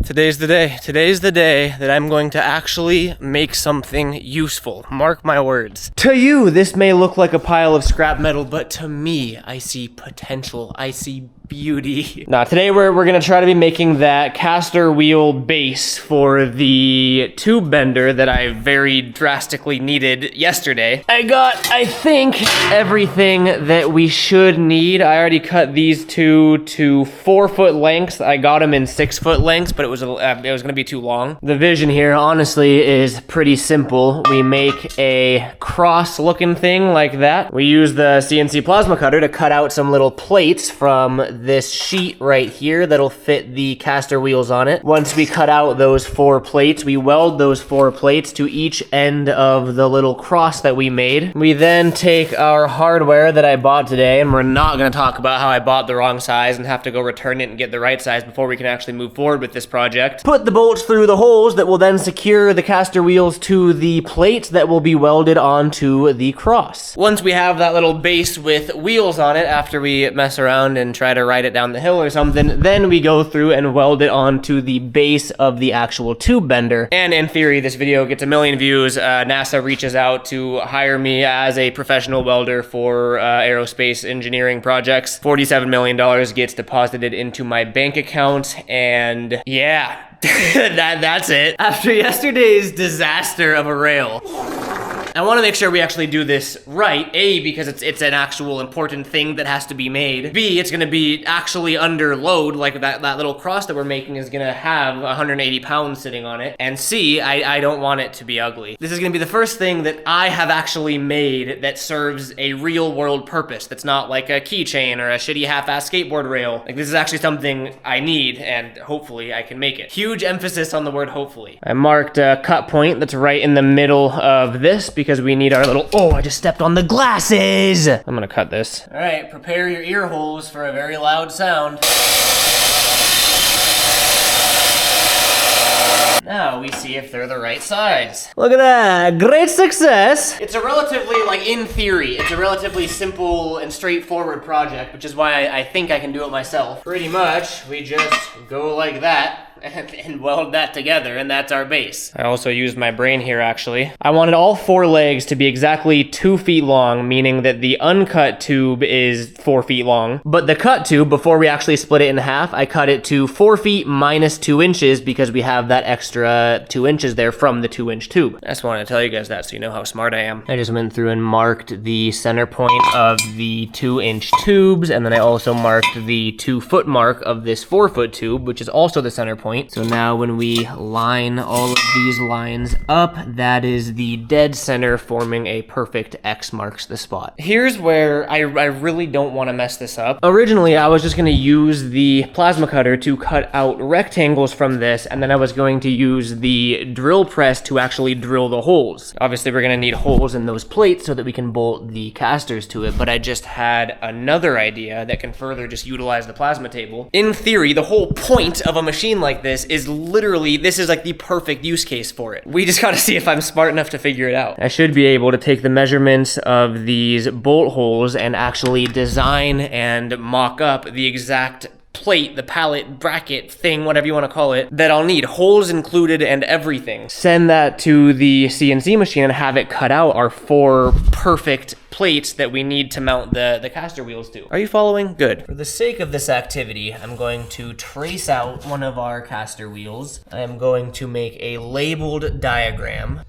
Today's the day. Today's the day that I'm going to actually make something useful. Mark my words. To you, this may look like a pile of scrap metal, but to me, I see potential. I see beauty. Now, today we're gonna try to be making that caster wheel base for the tube bender that I very drastically needed yesterday. I got, I think, everything that we should need. I already cut these two to 4 foot lengths. I got them in 6 foot lengths, but it was gonna be too long. The vision here, honestly, is pretty simple. We make a cross looking thing like that. We use the CNC plasma cutter to cut out some little plates from this sheet right here that'll fit the caster wheels on it. Once we cut out those 4 plates, we weld those 4 plates to each end of the little cross that we made. We then take our hardware that I bought today, and we're not gonna talk about how I bought the wrong size and have to go return it and get the right size before we can actually move forward with this project. Put the bolts through the holes that will then secure the caster wheels to the plates that will be welded onto the cross. Once we have that little base with wheels on it, after we mess around and try to ride it down the hill or something, then we go through and weld it onto the base of the actual tube bender. And in theory, this video gets 1 million views. NASA reaches out to hire me as a professional welder for aerospace engineering projects. $47 million gets deposited into my bank account, and yeah. That's it. After yesterday's disaster of a rail, I want to make sure we actually do this right. A, because it's an actual important thing that has to be made. B, it's going to be actually under load, like that little cross that we're making is going to have 180 pounds sitting on it. And C, I don't want it to be ugly. This is going to be the first thing that I have actually made that serves a real world purpose. That's not like a keychain or a shitty half-ass skateboard rail. Like, this is actually something I need, and hopefully I can make it. Huge emphasis on the word hopefully. I marked a cut point that's right in the middle of this because we need our little, oh, I just stepped on the glasses. I'm gonna cut this. All right, prepare your ear holes for a very loud sound. Now we see if they're the right size. Look at that, great success. It's a relatively, like in theory, it's a relatively simple and straightforward project, which is why I think I can do it myself. Pretty much, we just go like that and weld that together, and that's our base. I also used my brain here, actually. I wanted all 4 legs to be exactly 2 feet long, meaning that the uncut tube is 4 feet long. But the cut tube, before we actually split it in half, I cut it to 4 feet minus 2 inches because we have that extra 2 inches there from the 2-inch tube. I just wanted to tell you guys that so you know how smart I am. I just went through and marked the center point of the 2-inch tubes, and then I also marked the 2-foot mark of this 4-foot tube, which is also the center point. So now when we line all of these lines up, that is the dead center, forming a perfect X marks the spot. Here's where I really don't want to mess this up. Originally, I was just going to use the plasma cutter to cut out rectangles from this, and then I was going to use the drill press to actually drill the holes. Obviously, we're going to need holes in those plates so that we can bolt the casters to it, but I just had another idea that can further just utilize the plasma table. In theory, the whole point of a machine like this is literally, this is like the perfect use case for it. We just gotta see if I'm smart enough to figure it out. I should be able to take the measurements of these bolt holes and actually design and mock up the exact plate, the pallet, bracket, thing, whatever you want to call it, that I'll need, holes included and everything. Send that to the CNC machine and have it cut out our 4 perfect plates that we need to mount the caster wheels to. Are you following? Good. For the sake of this activity, I'm going to trace out one of our caster wheels. I am going to make a labeled diagram.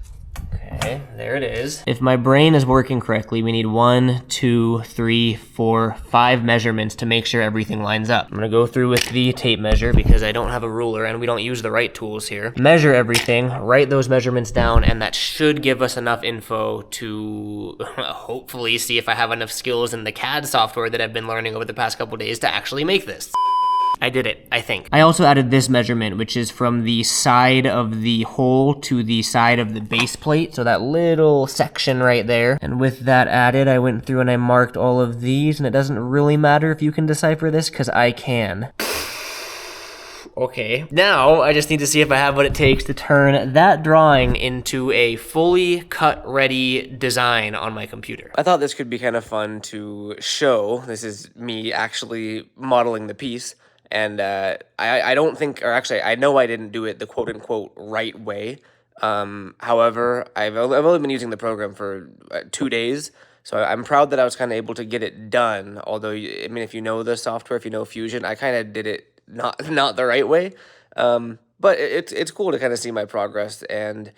Okay, there it is. If my brain is working correctly, we need 1, 2, 3, 4, 5 measurements to make sure everything lines up. I'm gonna go through with the tape measure because I don't have a ruler and we don't use the right tools here. Measure everything, write those measurements down, and that should give us enough info to hopefully see if I have enough skills in the CAD software that I've been learning over the past couple days to actually make this. I did it, I think. I also added this measurement, which is from the side of the hole to the side of the base plate, so that little section right there. And with that added, I went through and I marked all of these, and it doesn't really matter if you can decipher this, because I can. Okay, now I just need to see if I have what it takes to turn that drawing into a fully cut ready design on my computer. I thought this could be kind of fun to show. This is me actually modeling the piece. And I don't think, or actually, I know I didn't do it the quote unquote right way. However, I've only been using the program for 2 days, so I'm proud that I was kind of able to get it done. Although, I mean, if you know the software, if you know Fusion, I kind of did it not the right way. But it's cool to kind of see my progress and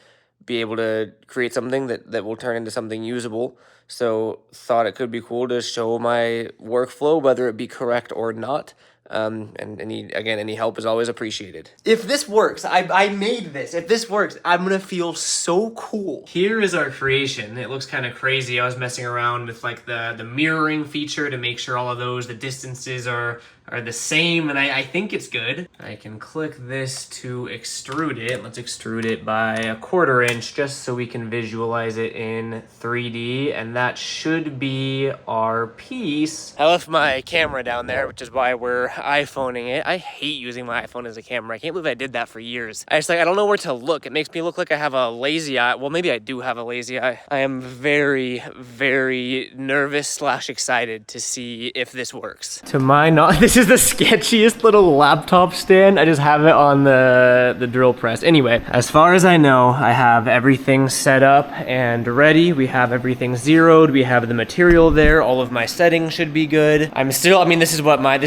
be able to create something that will turn into something usable. So thought it could be cool to show my workflow, whether it be correct or not. And any help is always appreciated. If this works, I made this. If this works, I'm gonna feel so cool. Here is our creation. It looks kind of crazy. I was messing around with like the mirroring feature to make sure all of the distances are the same, and I think it's good. I can click this to extrude it. Let's extrude it by 1/4 inch just so we can visualize it in 3D, and that should be our piece. I left my camera down there, which is why we're iPhoning it. I hate using my iPhone as a camera. I can't believe I did that for years. I don't know where to look. It makes me look like I have a lazy eye. Well, maybe I do have a lazy eye. I am very, very nervous / excited to see if this works. To my knowledge, this is the sketchiest little laptop stand. I just have it on the drill press. Anyway, as far as I know, I have everything set up and ready. We have everything zeroed. We have the material there. All of my settings should be good. This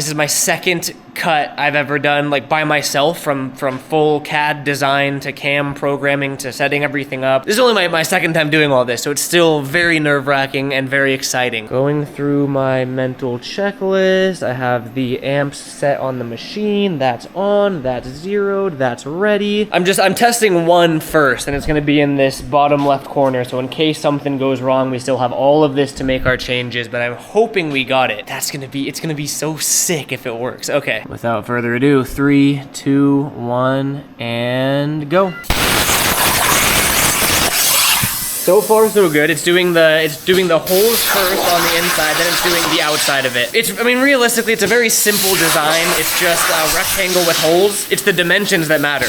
is my second cut I've ever done, like by myself, from full CAD design to CAM programming to setting everything up. This is only my second time doing all this, so it's still very nerve-wracking and very exciting. Going through my mental checklist, I have the amps set on the machine. That's on, that's zeroed, that's ready. I'm testing one first, and it's gonna be in this bottom left corner, so in case something goes wrong, we still have all of this to make our changes, but I'm hoping we got it. It's gonna be so sick if it works. Okay, without further ado, 3, 2, 1, and go. So far, so good. It's doing the holes first on the inside, then it's doing the outside of it. Realistically, it's a very simple design. It's just a rectangle with holes. It's the dimensions that matter.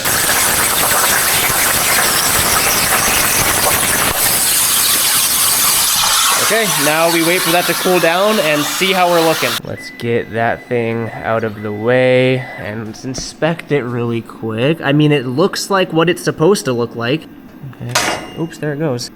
Okay, now we wait for that to cool down and see how we're looking. Let's get that thing out of the way and let's inspect it really quick. It looks like what it's supposed to look like. Okay. Oops, there it goes.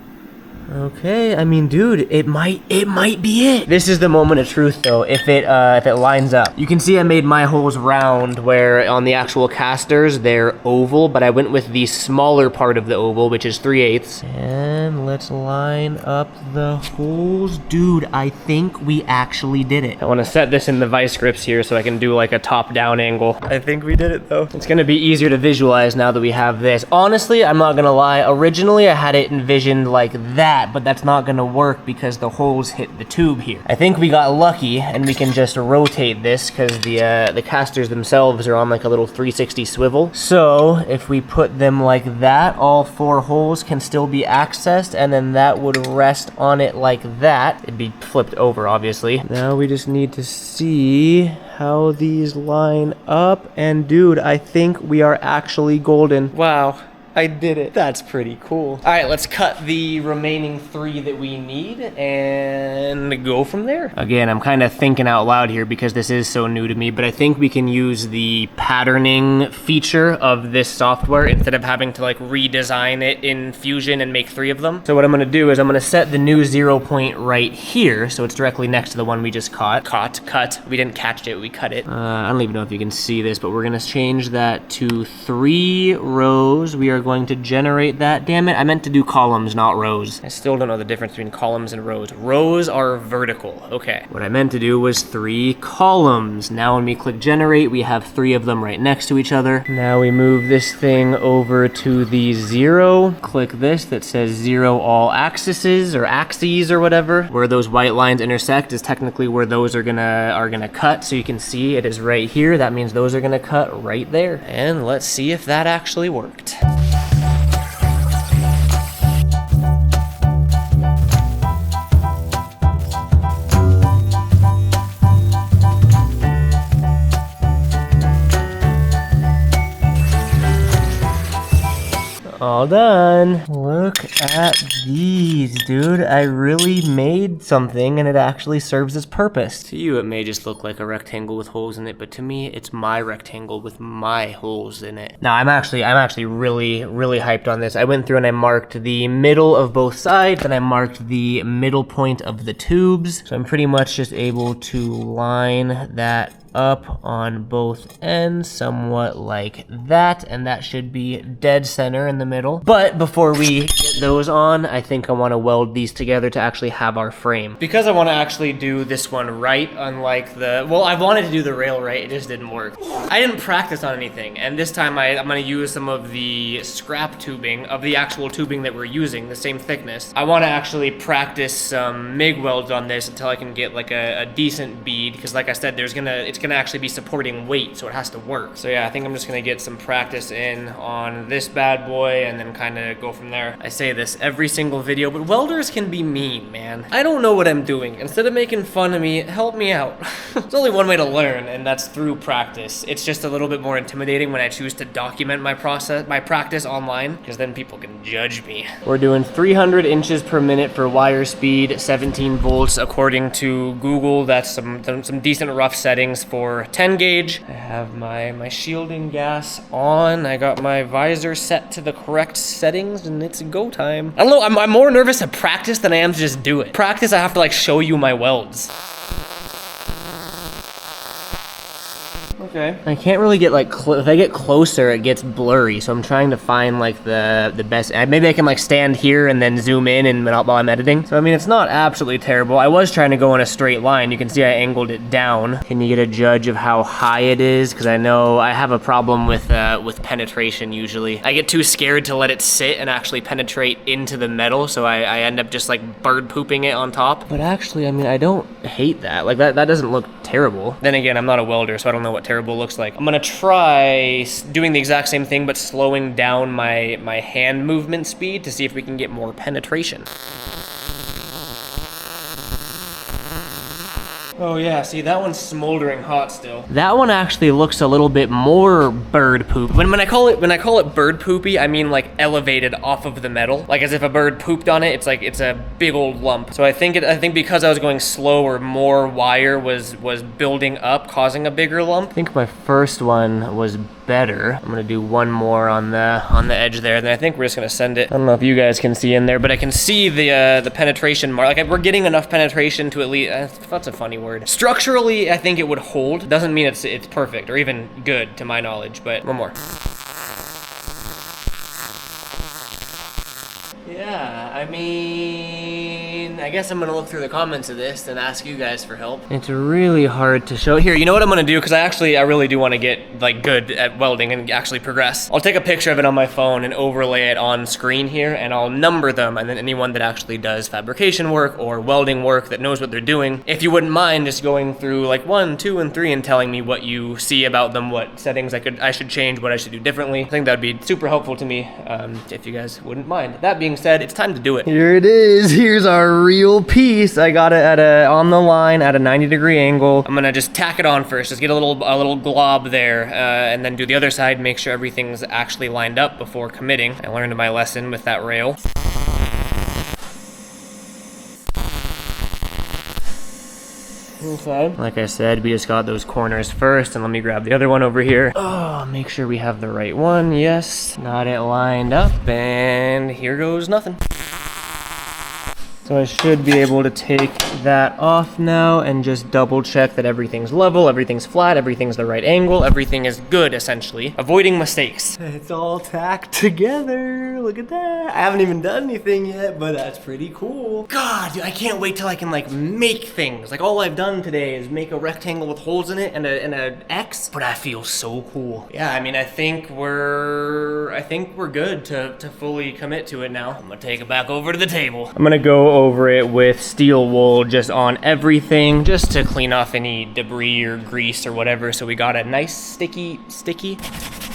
Okay, dude, it might be it. This is the moment of truth though, if it lines up. You can see I made my holes round, where on the actual casters, they're oval, but I went with the smaller part of the oval, which is 3/8. And let's line up the holes. Dude, I think we actually did it. I wanna set this in the vice grips here so I can do like a top-down angle. I think we did it though. It's gonna be easier to visualize now that we have this. Honestly, I'm not gonna lie, originally I had it envisioned like that, but that's not gonna work because the holes hit the tube here. I think we got lucky and we can just rotate this because the casters themselves are on like a little 360 swivel. So if we put them like that, all 4 holes can still be accessed, and then that would rest on it like that. It'd be flipped over, obviously. Now we just need to see how these line up, and dude, I think we are actually golden. Wow. I did it. That's pretty cool. All right, let's cut the remaining 3 that we need and go from there. Again, I'm kind of thinking out loud here because this is so new to me, but I think we can use the patterning feature of this software instead of having to like redesign it in Fusion and make 3 of them. So what I'm gonna do is I'm gonna set the new 0 point right here, so it's directly next to the one we just cut. We didn't catch it, we cut it. I don't even know if you can see this, but we're gonna change that to 3 rows. We are going to generate that. Damn it, I meant to do columns, not rows. I still don't know the difference between columns and rows. Rows are vertical. Okay. What I meant to do was 3 columns. Now when we click generate, we have 3 of them right next to each other. Now we move this thing over to the 0. Click this that says 0 all axes or whatever. Where those white lines intersect is technically where those are gonna cut. So you can see it is right here. That means those are gonna cut right there. And let's see if that actually worked. All done. Look at these, dude. I really made something and it actually serves its purpose. To you, it may just look like a rectangle with holes in it, but to me, it's my rectangle with my holes in it. Now, I'm actually really hyped on this. I went through and I marked the middle of both sides, and I marked the middle point of the tubes. So I'm pretty much just able to line that up on both ends, somewhat like that, and that should be dead center in the middle. But before we get those on, I think I want to weld these together to actually have our frame. Because I want to actually do this one right, unlike the, well, I wanted to do the rail right, it just didn't work. I didn't practice on anything, and this time I'm going to use some of the scrap tubing, of the actual tubing that we're using, the same thickness. I want to actually practice some MIG welds on this until I can get like a decent bead, because like I said, it's gonna actually be supporting weight, so it has to work. So yeah, I think I'm just gonna get some practice in on this bad boy and then kind of go from there. I say this every single video, but welders can be mean, man. I don't know what I'm doing. Instead of making fun of me, help me out. There's only one way to learn, and that's through practice. It's just a little bit more intimidating when I choose to document my practice online, because then people can judge me. We're doing 300 inches per minute for wire speed, 17 volts according to Google. That's some decent rough settings for 10 gauge. I have my shielding gas on. I got my visor set to the correct settings, and it's go time. I don't know, I'm more nervous to practice than I am to just do it. Practice, I have to like show you my welds. Okay. I can't really get like, if I get closer, it gets blurry, so I'm trying to find like the best, maybe I can like stand here and then zoom in and while I'm editing. So I mean, it's not absolutely terrible. I was trying to go in a straight line. You can see I angled it down. Can you get a judge of how high it is? Because I know I have a problem with penetration usually. I get too scared to let it sit and actually penetrate into the metal, so I end up just like bird pooping it on top. But actually, I mean, I don't hate that. Like that doesn't look terrible. Then again, I'm not a welder, so I don't know what terrible looks like. I'm gonna try doing the exact same thing, but slowing down my hand movement speed to see if we can get more penetration. Oh yeah, see, that one's smoldering hot still. That one actually looks a little bit more bird poop. When I call it bird poopy, I mean like elevated off of the metal. Like as if a bird pooped on it, it's a big old lump. So I think because I was going slower, more wire was building up, causing a bigger lump. I think my first one was better. I'm gonna do one more on the edge there, and then I think we're just gonna send it. I don't know if you guys can see in there, but I can see the penetration mark. Like we're getting enough penetration to at least, that's a funny word. Structurally, I think it would hold. Doesn't mean it's perfect or even good to my knowledge, but one more. Yeah, I mean, I guess I'm gonna look through the comments of this and ask you guys for help. It's really hard to show. Here, you know what I'm gonna do? Because I really do want to get like good at welding and actually progress. I'll take a picture of it on my phone and overlay it on screen here, and I'll number them, and then anyone that actually does fabrication work or welding work that knows what they're doing, if you wouldn't mind just going through like 1, 2, and 3 and telling me what you see about them, what settings I should change, what I should do differently. I think that'd be super helpful to me, if you guys wouldn't mind. That being said, it's time to do it. Here it is. Here's our real piece. I got it on the line at a 90-degree angle. I'm gonna just tack it on first, just get a little glob there, and then do the other side, make sure everything's actually lined up before committing. I learned my lesson with that rail. Okay. Like I said, we just got those corners first, and let me grab the other one over here. Oh, make sure we have the right one. Yes, got it lined up, and here goes nothing. So I should be able to take that off now and just double check that everything's level, everything's flat, everything's the right angle, everything is good, essentially. Avoiding mistakes. It's all tacked together. Look at that. I haven't even done anything yet, but that's pretty cool. God, dude, I can't wait till I can like make things. Like all I've done today is make a rectangle with holes in it and an X, but I feel so cool. Yeah, I mean, I think we're good to fully commit to it now. I'm gonna take it back over to the table. I'm gonna go over it with steel wool just on everything, just to clean off any debris or grease or whatever, so we got a nice sticky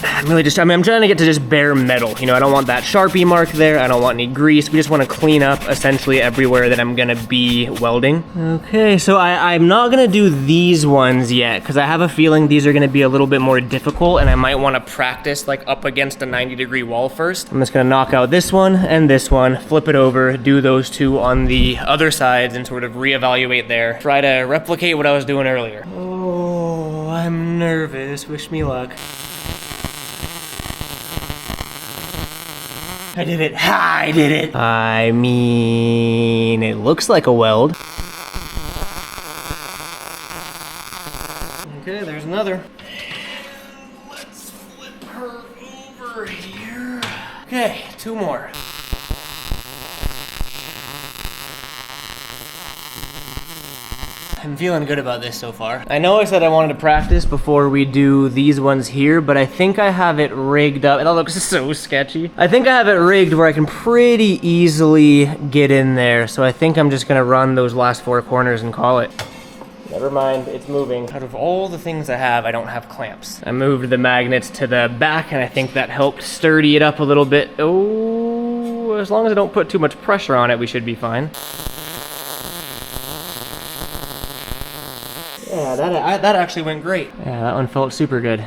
I'm really just, I mean, I'm trying to get to just bare metal. You know, I don't want that Sharpie mark there. I don't want any grease. We just want to clean up essentially everywhere that I'm gonna be welding. Okay, so I'm not gonna do these ones yet because I have a feeling these are gonna be a little bit more difficult and I might want to practice like up against a 90-degree wall first. I'm just gonna knock out this one and this one, flip it over, do those two on the other sides and sort of reevaluate there. Try to replicate what I was doing earlier. Oh, I'm nervous. Wish me luck. I did it. Ha, I did it. I mean, it looks like a weld. Okay, there's another. Let's flip her over here. Okay, two more. I'm feeling good about this so far. I know I said I wanted to practice before we do these ones here, but I think I have it rigged up. It all looks so sketchy. I think I have it rigged where I can pretty easily get in there. So I think I'm just gonna run those last four corners and call it. Never mind, it's moving. Out of all the things I have, I don't have clamps. I moved the magnets to the back and I think that helped sturdy it up a little bit. Oh, as long as I don't put too much pressure on it, we should be fine. Yeah, that actually went great. Yeah, that one felt super good.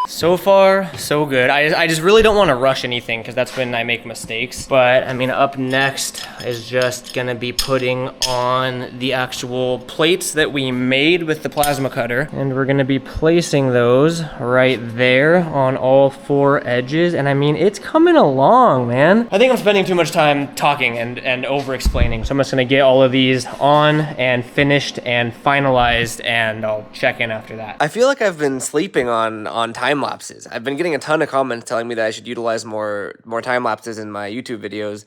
So far, so good. I just really don't want to rush anything because that's when I make mistakes. But I mean, up next is just gonna be putting on the actual plates that we made with the plasma cutter. And we're gonna be placing those right there on all four edges. And I mean, it's coming along, man. I think I'm spending too much time talking and over-explaining. So I'm just gonna get all of these on and finished and finalized and I'll check in after that. I feel like I've been sleeping on time lapses. I've been getting a ton of comments telling me that I should utilize more time lapses in my YouTube videos.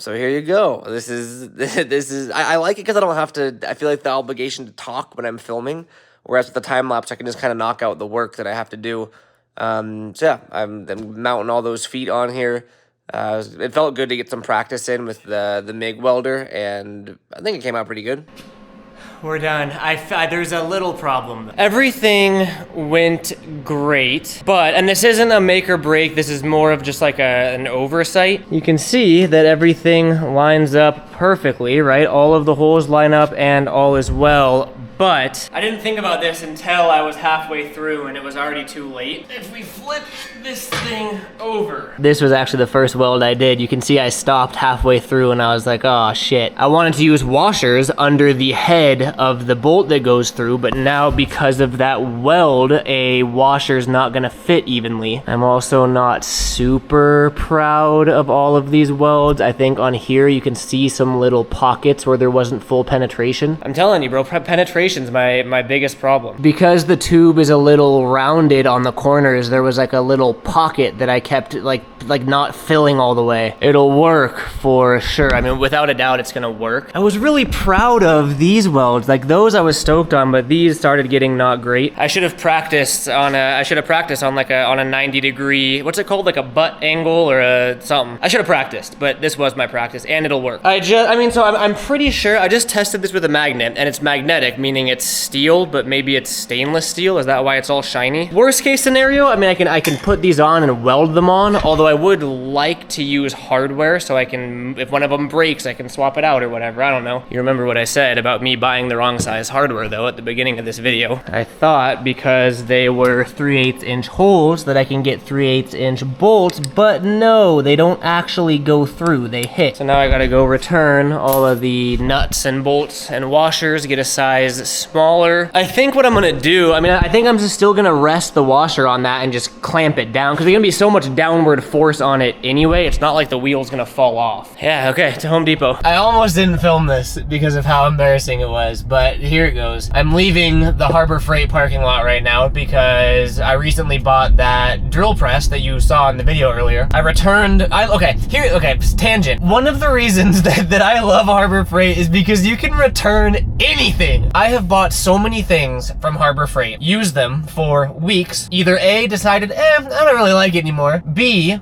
So here you go. This is I like it because I don't have to. I feel like the obligation to talk when I'm filming, whereas with the time lapse I can just kind of knock out the work that I have to do. So yeah, I'm mounting all those feet on here. It felt good to get some practice in with the MIG welder, and I think it came out pretty good. We're done. There's a little problem. Everything went great, and this isn't a make or break, this is more of just like an oversight. You can see that everything lines up perfectly, right? All of the holes line up and all is well, but I didn't think about this until I was halfway through and it was already too late. If we flip this thing over. This was actually the first weld I did. You can see I stopped halfway through and I was like, oh shit. I wanted to use washers under the head of the bolt that goes through, but now because of that weld, a washer's not gonna fit evenly. I'm also not super proud of all of these welds. I think on here you can see some little pockets where there wasn't full penetration. I'm telling you, bro, penetration's my biggest problem. Because the tube is a little rounded on the corners, there was like a little pocket that I kept like not filling all the way. It'll work for sure. I mean, without a doubt, it's gonna work. I was really proud of these welds. Like those I was stoked on, but these started getting not great. I should have practiced on a 90-degree, what's it called? Like a butt angle or a something. I should have practiced, but this was my practice and it'll work. I'm pretty sure, I just tested this with a magnet and it's magnetic, meaning it's steel, but maybe it's stainless steel. Is that why it's all shiny? Worst case scenario, I mean, I can put these on and weld them on, although I would like to use hardware so I can, if one of them breaks, I can swap it out or whatever. I don't know. You remember what I said about me buying the wrong size hardware though at the beginning of this video. I thought because they were 3/8 inch holes that I can get 3/8 inch bolts, but no, they don't actually go through, they hit. So now I gotta go return all of the nuts and bolts and washers, get a size smaller. I think what I'm gonna do, I think I'm just still gonna rest the washer on that and just clamp it down because there's gonna be so much downward force on it anyway. It's not like the wheel's gonna fall off. Yeah, okay, to Home Depot. I almost didn't film this because of how embarrassing it was, but here it goes. I'm leaving the Harbor Freight parking lot right now because I recently bought that drill press that you saw in the video earlier. I returned, tangent. One of the reasons that I love Harbor Freight is because you can return anything. I have bought so many things from Harbor Freight, used them for weeks, either A, decided, I don't really like it anymore, B,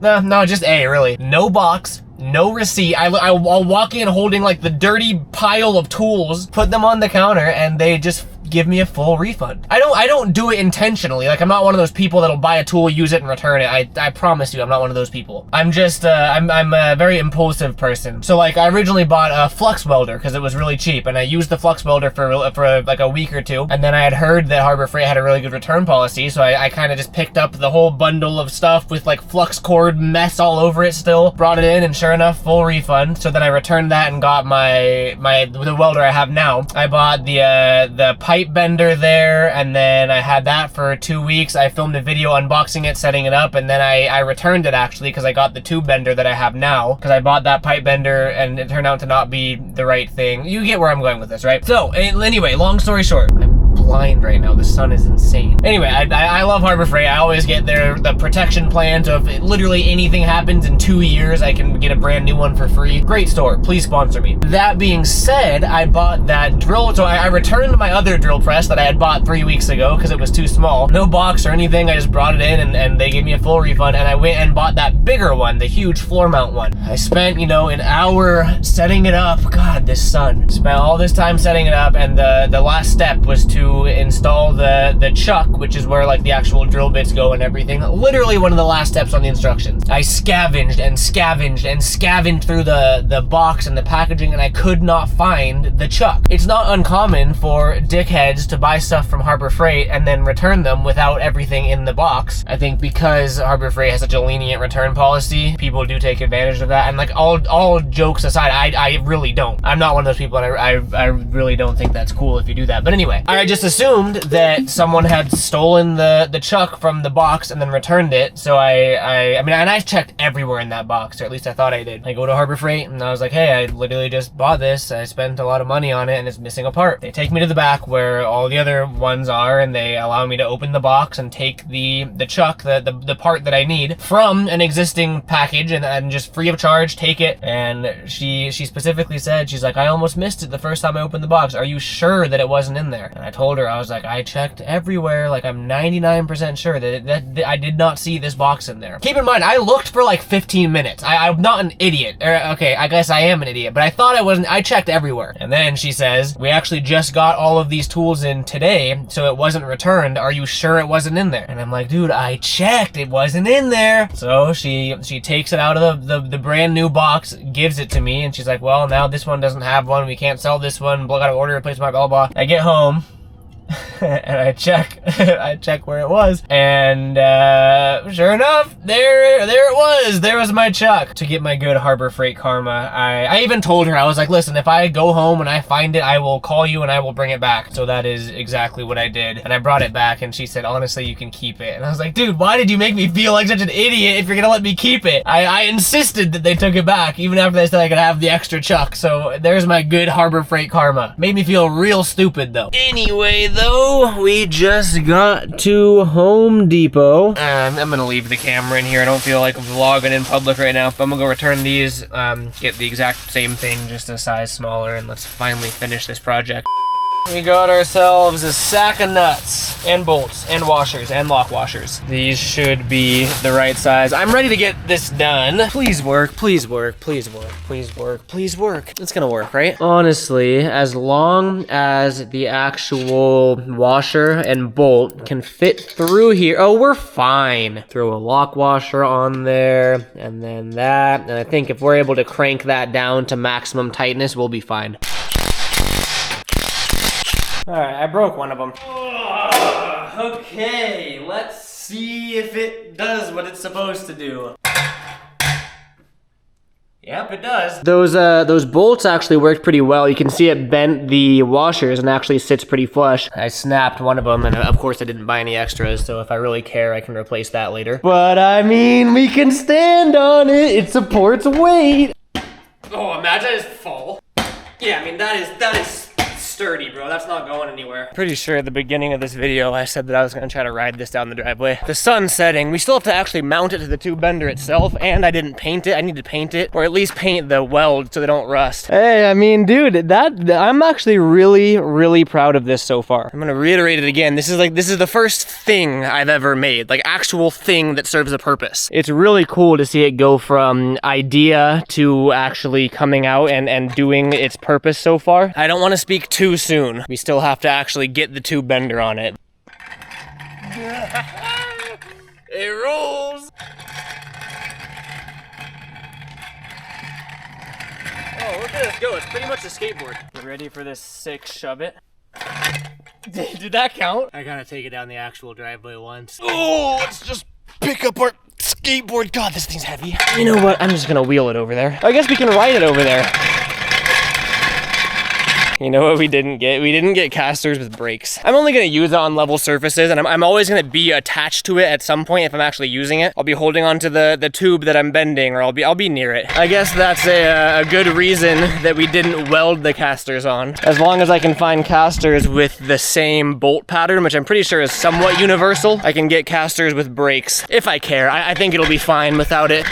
no, just A, really. No box, no receipt. I'll walk in holding like the dirty pile of tools, put them on the counter, and they just give me a full refund. I don't do it intentionally. Like, I'm not one of those people that'll buy a tool, use it, and return it. I promise you, I'm not one of those people. I'm just, I'm a very impulsive person. So like, I originally bought a flux welder because it was really cheap, and I used the flux welder for like a week or two, and then I had heard that Harbor Freight had a really good return policy, so I kind of just picked up the whole bundle of stuff with like flux cord mess all over it still, brought it in, and sure enough, full refund. So then I returned that and got the welder I have now. I bought the pipe bender there, and then I had that for 2 weeks. I filmed a video unboxing it, setting it up, and then I returned it actually because I got the tube bender that I have now, because I bought that pipe bender and it turned out to not be the right thing. You get where I'm going with this, right? So anyway, long story short, I'm blind right now. The sun is insane. Anyway, I love Harbor Freight. I always get the protection plan, so if literally anything happens in 2 years, I can get a brand new one for free. Great store. Please sponsor me. That being said, I bought that drill. So I returned my other drill press that I had bought 3 weeks ago because it was too small. No box or anything. I just brought it in and they gave me a full refund, and I went and bought that bigger one, the huge floor mount one. I spent, an hour setting it up. God, this sun. Spent all this time setting it up, and the last step was to install the chuck, which is where like the actual drill bits go and everything. Literally one of the last steps on the instructions. I scavenged through the box and the packaging, and I could not find the chuck. It's not uncommon for dickheads to buy stuff from Harbor Freight and then return them without everything in the box. I think because Harbor Freight has such a lenient return policy, people do take advantage of that. And like, all jokes aside, I really don't. I'm not one of those people, and I really don't think that's cool if you do that. But anyway, I just assumed that someone had stolen the chuck from the box and then returned it. So I mean, and I checked everywhere in that box, or at least I thought I did. I go to Harbor Freight and I was like, hey, I literally just bought this. I spent a lot of money on it and it's missing a part. They take me to the back where all the other ones are, and they allow me to open the box and take the chuck, the part that I need from an existing package, and just free of charge take it. And she specifically said, she's like, I almost missed it the first time I opened the box. Are you sure that it wasn't in there? And I told her, I was like, I checked everywhere. Like, I'm 99% sure that I did not see this box in there. Keep in mind, I looked for like 15 minutes. I'm not an idiot. Okay, I guess I am an idiot, but I thought I wasn't. I checked everywhere. And then she says, we actually just got all of these tools in today, so it wasn't returned. Are you sure it wasn't in there? And I'm like, dude, I checked. It wasn't in there. So she takes it out of the brand new box, gives it to me, and she's like, well, now this one doesn't have one. We can't sell this one. Gotta order a replacement, blah, blah, blah. I get home. And I check where it was, and sure enough, there it was. There was my chuck. To get my good Harbor Freight karma, I even told her, I was like, listen, if I go home and I find it, I will call you and I will bring it back. So that is exactly what I did, and I brought it back, and she said, honestly, you can keep it. And I was like, dude, why did you make me feel like such an idiot if you're gonna let me keep it? I insisted that they took it back, even after they said I could have the extra chuck. So there's my good Harbor Freight karma. Made me feel real stupid though. Anyway though, we just got to Home Depot. I'm gonna leave the camera in here. I don't feel like vlogging in public right now, but I'm gonna go return these, get the exact same thing, just a size smaller, and let's finally finish this project. We got ourselves a sack of nuts and bolts and washers and lock washers. These should be the right size. I'm ready to get this done. Please work, please work, please work, please work, please work. It's gonna work, right? Honestly, as long as the actual washer and bolt can fit through here, oh, we're fine. Throw a lock washer on there, and then that. And I think if we're able to crank that down to maximum tightness, we'll be fine. All right, I broke one of them. Okay, let's see if it does what it's supposed to do. Yep, it does. Those bolts actually worked pretty well. You can see it bent the washers and actually sits pretty flush. I snapped one of them, and of course I didn't buy any extras, so if I really care, I can replace that later. But I mean, we can stand on it. It supports weight. Oh, imagine I just fall. Yeah, I mean, that is sturdy, bro. That's not going anywhere. Pretty sure at the beginning of this video I said that I was gonna try to ride this down the driveway. The sun's setting. We still have to actually mount it to the tube bender itself, and I didn't paint it. I need to paint it, or at least paint the weld so they don't rust. Hey, I mean, dude, I'm actually really proud of this so far. I'm gonna reiterate it again. This is the first thing I've ever made, like actual thing that serves a purpose. It's really cool to see it go from idea to actually coming out and doing its purpose so far. I don't want to speak too too soon. We still have to actually get the tube bender on it. It rolls. Oh, look at this go. It's pretty much a skateboard. You ready for this sick shove it? Did that count? I gotta take it down the actual driveway once. Oh, let's just pick up our skateboard. God, this thing's heavy. You know what? I'm just gonna wheel it over there. I guess we can ride it over there. You know what we didn't get? We didn't get casters with brakes. I'm only gonna use it on level surfaces, and I'm always gonna be attached to it at some point if I'm actually using it. I'll be holding onto the tube that I'm bending, or I'll be near it. I guess that's a good reason that we didn't weld the casters on. As long as I can find casters with the same bolt pattern, which I'm pretty sure is somewhat universal, I can get casters with brakes. If I care, I think it'll be fine without it.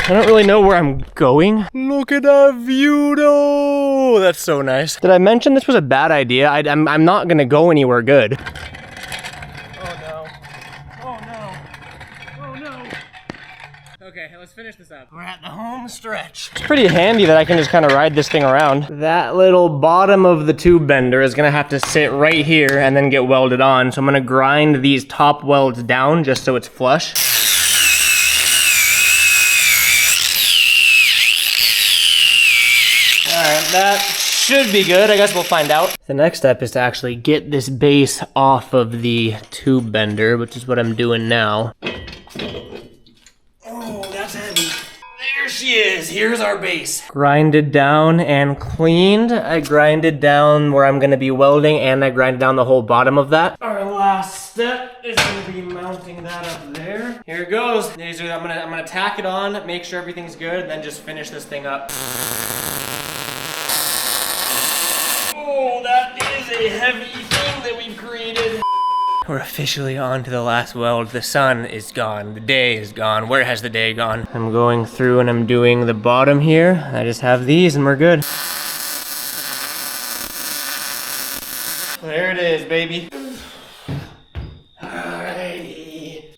I don't really know where I'm going. Look at that view though. That's so nice. Did I mention this was a bad idea? I'm not gonna go anywhere good. Oh no. Oh no. Oh no. Okay, let's finish this up. We're at the home stretch. It's pretty handy that I can just kind of ride this thing around. That little bottom of the tube bender is gonna have to sit right here and then get welded on. So I'm gonna grind these top welds down just so it's flush. That should be good. I guess we'll find out. The next step is to actually get this base off of the tube bender, which is what I'm doing now. Oh, that's heavy. There she is. Here's our base. Grinded down and cleaned. I grinded down where I'm gonna be welding, and I grinded down the whole bottom of that. Our last step is gonna be mounting that up there. Here it goes. I'm gonna tack it on, make sure everything's good, and then just finish this thing up. Oh, that is a heavy thing that we've created. We're officially on to the last weld. The sun is gone. The day is gone. Where has the day gone? I'm going through and I'm doing the bottom here. I just have these and we're good. There it is, baby. Alrighty.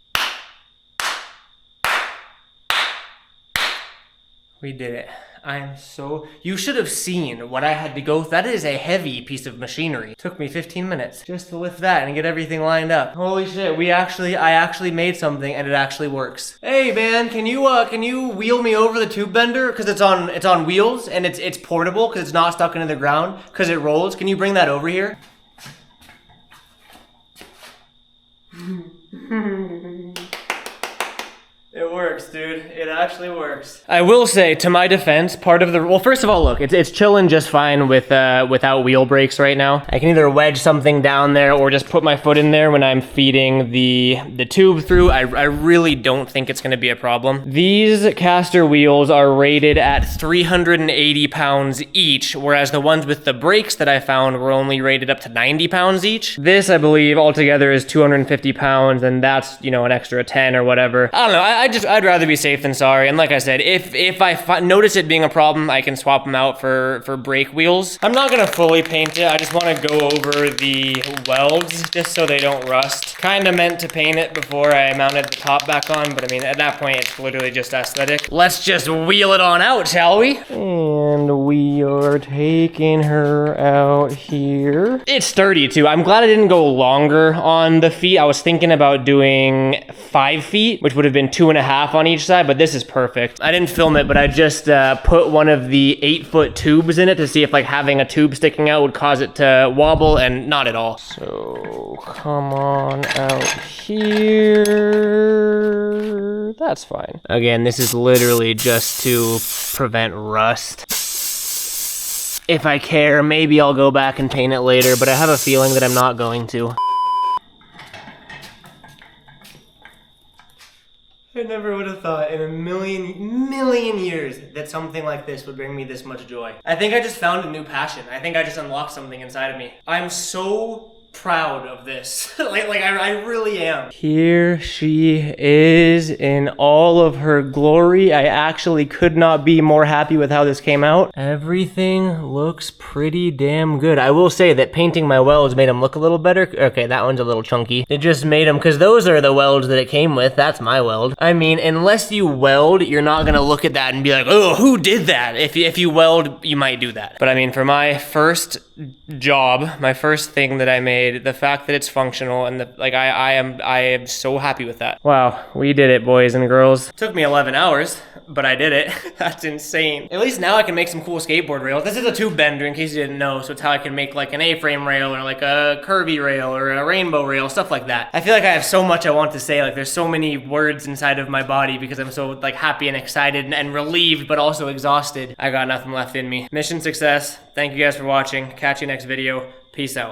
We did it. You should have seen what I had to go through. That is a heavy piece of machinery. It took me 15 minutes just to lift that and get everything lined up. Holy shit, I actually made something and it actually works. Hey man, can you wheel me over the tube bender? Cause it's on wheels and it's portable cause it's not stuck into the ground cause it rolls. Can you bring that over here? It works, dude. It actually works. I will say, to my defense, well, first of all, look, it's chilling just fine without wheel brakes right now. I can either wedge something down there or just put my foot in there when I'm feeding the tube through. I really don't think it's gonna be a problem. These caster wheels are rated at 380 pounds each, whereas the ones with the brakes that I found were only rated up to 90 pounds each. This, I believe, altogether is 250 pounds, and that's, you know, an extra 10 or whatever. I don't know, I'd rather be safe than sorry. And like I said, if I notice it being a problem, I can swap them out for brake wheels. I'm not gonna fully paint it. I just want to go over the welds just so they don't rust. Kind of meant to paint it before I mounted the top back on, but I mean, at that point, it's literally just aesthetic. Let's just wheel it on out, shall we? And we are taking her out here. It's sturdy too. I'm glad I didn't go longer on the feet. I was thinking about doing 5 feet, which would have been 2.5 on each side, but this is perfect. I didn't film it, but I just put one of the 8-foot tubes in it to see if like having a tube sticking out would cause it to wobble, and not at all. So come on out here. That's fine. Again, this is literally just to prevent rust. If I care, maybe I'll go back and paint it later, but I have a feeling that I'm not going to. I never would have thought in a million years that something like this would bring me this much joy. I think I just found a new passion. I think I just unlocked something inside of me. I'm so proud of this. I really am. Here she is in all of her glory. I actually could not be more happy with how this came out. Everything looks pretty damn good. I will say that painting my welds made them look a little better. Okay, that one's a little chunky. It just made them, because those are the welds that it came with. That's my weld. I mean, unless you weld, you're not gonna look at that and be like, oh, who did that? If you weld, you might do that. But I mean, for my first job, my first thing that I made, the fact that it's functional and I am so happy with that. Wow, we did it, boys and girls. It took me 11 hours, but I did it. That's insane. At least now I can make some cool skateboard rails. This is a tube bender in case you didn't know, so it's how I can make like an A-frame rail or like a curvy rail or a rainbow rail, stuff like that. I feel like I have so much I want to say. Like there's so many words inside of my body because I'm so like happy and excited and relieved, but also exhausted. I got nothing left in me. Mission success. Thank you guys for watching. Catch you next video. Peace out.